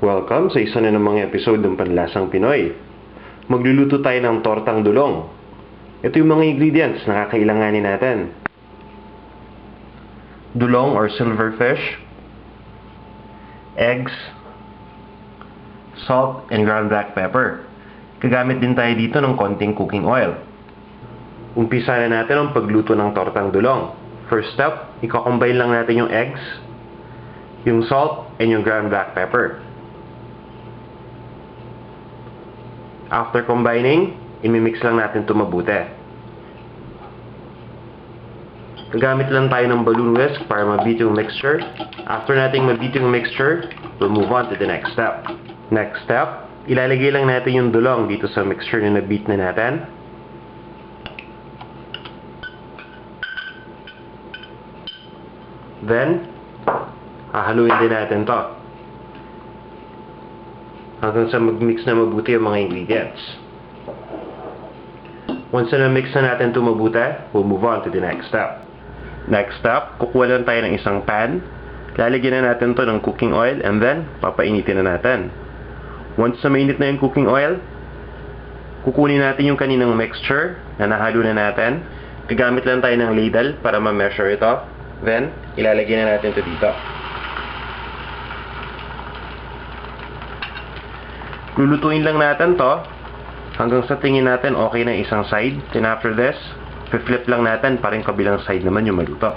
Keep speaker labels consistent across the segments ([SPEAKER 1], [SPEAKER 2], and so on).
[SPEAKER 1] Welcome sa isa na namang episode ng Panlasang Pinoy. Magluluto tayo ng tortang dulong. Ito yung mga ingredients na kakailanganin natin. Dulong or silverfish, eggs, salt and ground black pepper. Gagamit din tayo dito ng konting cooking oil. Umpisa na natin ang pagluto ng tortang dulong. First step, i-combine lang natin yung eggs, yung salt, and yung ground black pepper. After combining, imimix lang natin ito mabuti. Gagamit lang tayo ng balloon whisk para mabit yung mixture. After nating mabit yung mixture, we'll move on to the next step. Next step, ilalagay lang natin yung dulong dito sa mixture na nabit na natin. Then, hahaluin din natin to hanggang sa mag-mix na mabuti yung mga ingredients. Once na mix na natin ito mabuti, we'll move on to the next step. Next step, kukuha lang tayo ng isang pan. Lalagyan na natin to ng cooking oil and then papainitin na natin. Once na mainit na yung cooking oil, kukunin natin yung kaninang mixture na nahalo na natin. Gagamit lang tayo ng ladle para ma-measure ito. Then, ilalagay na natin ito dito. Lulutuin lang natin to hanggang sa tingin natin okay na isang side. Then after this, flip lang natin para yung kabilang side naman yung maluto.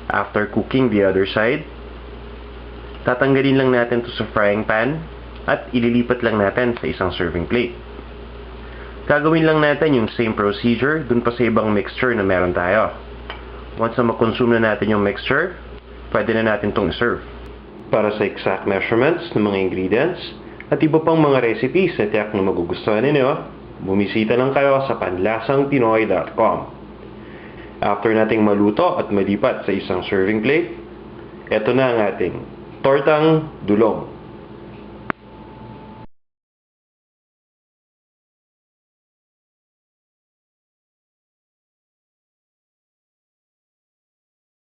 [SPEAKER 1] After cooking the other side, tatanggalin lang natin to sa frying pan at ililipat lang natin sa isang serving plate. Gagawin lang natin yung same procedure dun pa sa ibang mixture na meron tayo. Once na makonsume na natin yung mixture, pwede na natin itong serve. Para sa exact measurements ng mga ingredients at iba pang mga recipes na tiyak na magugustuhan ninyo, bumisita lang kayo sa panlasangpinoy.com. After nating maluto at malipat sa isang serving plate, eto na ang ating tortang dulong.